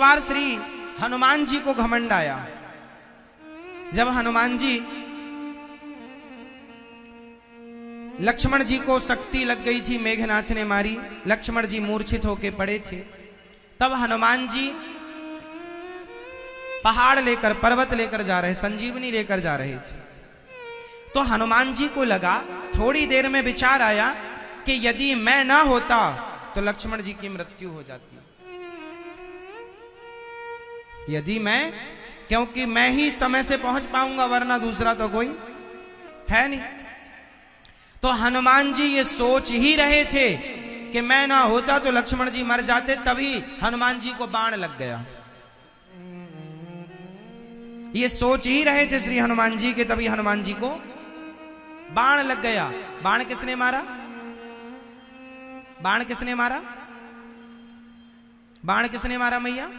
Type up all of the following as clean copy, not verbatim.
बार श्री हनुमान जी को घमंड आया। जब हनुमान जी लक्ष्मण जी को शक्ति लग गई थी, मेघनाथ ने मारी, लक्ष्मण जी मूर्छित होके पड़े थे, तब हनुमान जी पहाड़ लेकर, पर्वत लेकर जा रहे, संजीवनी लेकर जा रहे थे। तो हनुमान जी को लगा, थोड़ी देर में विचार आया कि यदि मैं ना होता तो लक्ष्मण जी की मृत्यु हो जाती, यदि मैं, क्योंकि मैं ही समय से पहुंच पाऊंगा, वरना दूसरा तो कोई है नहीं। तो हनुमान जी ये सोच ही रहे थे कि मैं ना होता तो लक्ष्मण जी मर जाते, तभी हनुमान जी को बाण लग गया। ये सोच ही रहे थे श्री हनुमान जी के, तभी हनुमान जी को बाण लग गया। बाण किसने मारा? बाण किसने मारा? बाण किसने मारा मैया?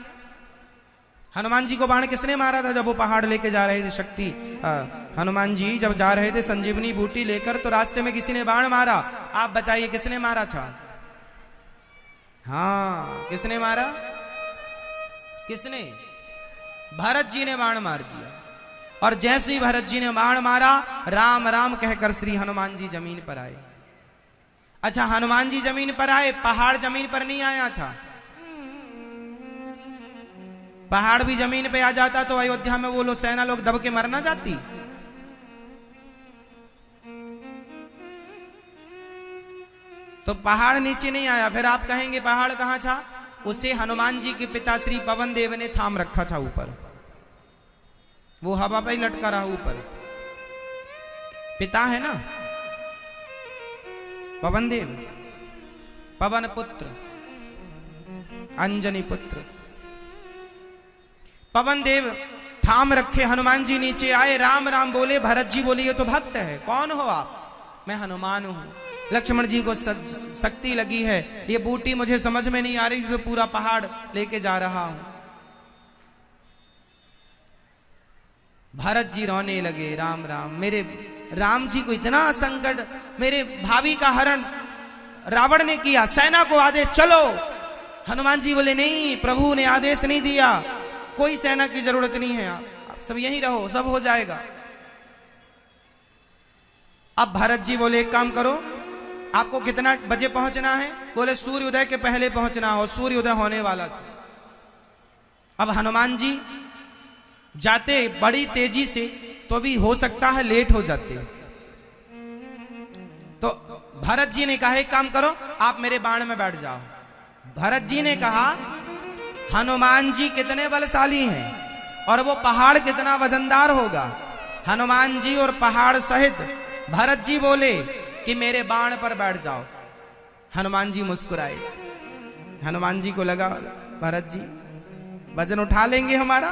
हनुमान जी को बाण किसने मारा था जब वो पहाड़ लेके जा रहे थे? शक्ति हनुमान जी जब जा रहे थे संजीवनी बूटी लेकर, तो रास्ते में किसी ने बाण मारा। आप बताइए किसने मारा था? हाँ, किसने मारा? किसने? भरत जी ने बाण मार दिया। और जैसे ही भरत जी ने बाण मारा, राम राम कहकर श्री हनुमान जी जमीन पर आए। अच्छा, हनुमान जी जमीन पर आए, पहाड़ जमीन पर नहीं आया था। पहाड़ भी जमीन पे आ जाता तो अयोध्या में वो लोग, सेना लोग दब के मर ना जाती। तो पहाड़ नीचे नहीं आया। फिर आप कहेंगे पहाड़ कहां था? उसे हनुमान जी के पिता श्री पवन देव ने थाम रखा था ऊपर, वो हवा पे ही लटका रहा ऊपर। पिता है ना पवन देव, पवन पुत्र, अंजनी पुत्र, पवन देव थाम रखे। हनुमान जी नीचे आए, राम राम बोले। भरत जी बोले ये तो भक्त है, कौन हो आप? मैं हनुमान हूं। लक्ष्मण जी को शक्ति लगी है, ये बूटी मुझे समझ में नहीं आ रही, तो पूरा पहाड़ लेके जा रहा हूं। भरत जी रोने लगे, राम राम, मेरे राम जी को इतना संकट, मेरे भाभी का हरण रावण ने किया, सेना को आदेश चलो। हनुमान जी बोले नहीं, प्रभु ने आदेश नहीं दिया, कोई सेना की जरूरत नहीं है, आप सब यहीं रहो, सब हो जाएगा। अब भरत जी बोले एक काम करो, आपको कितना बजे पहुंचना है? बोले सूर्य उदय के पहले पहुंचना हो। सूर्य उदय होने वाला था। अब हनुमान जी जाते बड़ी तेजी से, तो भी हो सकता है लेट हो जाते। तो भरत जी ने कहा एक काम करो, आप मेरे बाण में बैठ जाओ। भरत जी ने कहा हनुमान जी कितने बलशाली हैं और वो पहाड़ कितना वजनदार होगा। हनुमान जी और पहाड़ सहित भरत जी बोले कि मेरे बाण पर बैठ जाओ। हनुमान जी मुस्कुराए। हनुमान जी को लगा भरत जी वजन उठा लेंगे हमारा।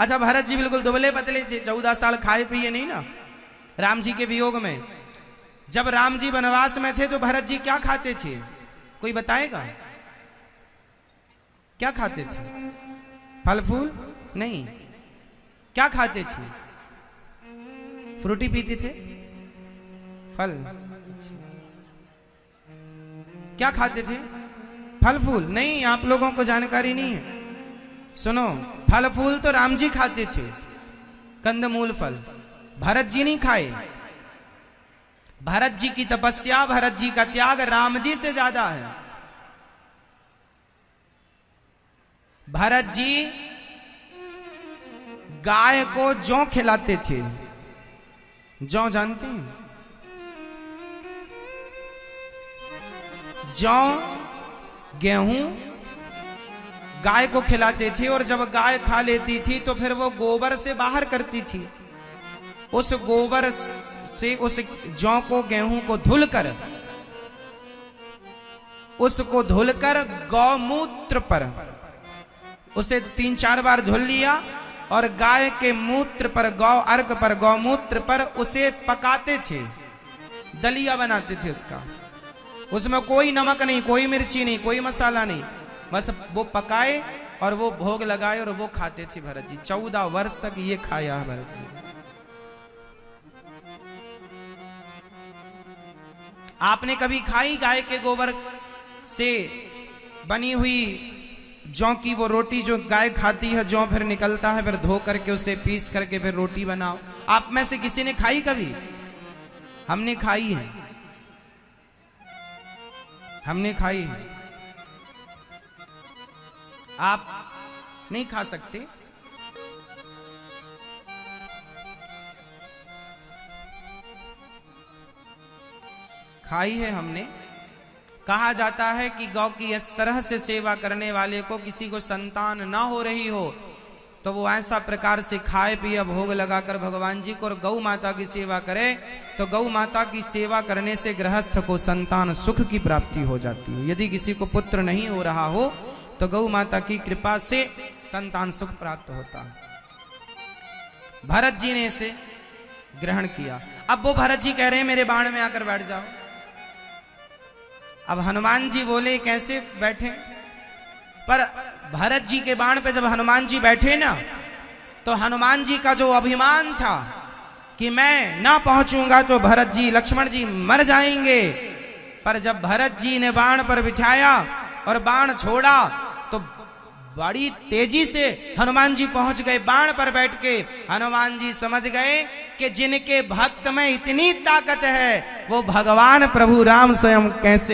अच्छा, भरत जी बिल्कुल दुबले पतले थे, 14 साल खाए पिए नहीं ना राम जी के वियोग में। जब राम जी वनवास में थे तो भरत जी क्या खाते थे? कोई बताएगा क्या खाते थे? फल फूल नहीं, क्या खाते थे? फ्रूटी पीते थे? फल? क्या खाते थे? फल फूल नहीं, आप लोगों को जानकारी नहीं है। सुनो, फल फूल तो राम जी खाते थे, कंदमूल फल। भरत जी नहीं खाए। भरत जी की तपस्या, भरत जी का त्याग राम जी से ज्यादा है। भरत जी गाय को जौ खिलाते थे। जौ जानते हैं? जौ, गेहूं गाय को खिलाते थे, और जब गाय खा लेती थी तो फिर वो गोबर से बाहर करती थी। उस गोबर से उस जौ को, गेहूं को धुलकर, उसको धुलकर गौमूत्र पर उसे 3-4 बार धुल लिया, और गाय के मूत्र पर, गौ अर्क पर, गौमूत्र पर उसे पकाते थे, दलिया बनाते थे उसका। उसमें कोई नमक नहीं, कोई मिर्ची नहीं, कोई मसाला नहीं, बस वो पकाए और वो भोग लगाए और वो खाते थे भरत जी। 14 वर्ष तक ये खाया है भरत जी। आपने कभी खाई गाय के गोबर से बनी हुई जौ की वो रोटी जो गाय खाती है, जौ फिर निकलता है, फिर धो करके उसे पीस करके फिर रोटी बनाओ। आप में से किसी ने खाई कभी? हमने खाई है, हमने खाई है। आप नहीं खा सकते। खाई है हमने। कहा जाता है कि गौ की इस तरह से सेवा करने वाले को, किसी को संतान ना हो रही हो, तो वो ऐसा प्रकार से खाए पिए भोग लगाकर भगवान जी को और गौ माता की सेवा करे, तो गौ माता की सेवा करने से गृहस्थ को संतान सुख की प्राप्ति हो जाती है। यदि किसी को पुत्र नहीं हो रहा हो तो गौ माता की कृपा से संतान सुख प्राप्त होता है। भरत जी ने इसे ग्रहण किया। अब वो भरत जी कह रहे हैं मेरे बाण में आकर बैठ जाओ। अब हनुमान जी बोले कैसे बैठे? पर भरत जी के बाण पे जब हनुमान जी बैठे ना, तो हनुमान जी का जो अभिमान था कि मैं ना पहुंचूंगा तो भरत जी लक्ष्मण जी मर जाएंगे, पर जब भरत जी ने बाण पर बिठाया और बाण छोड़ा तो बड़ी तेजी से हनुमान जी पहुंच गए। बाण पर बैठ के हनुमान जी समझ गए कि जिनके भक्त में इतनी ताकत है वो भगवान प्रभु राम स्वयं कैसे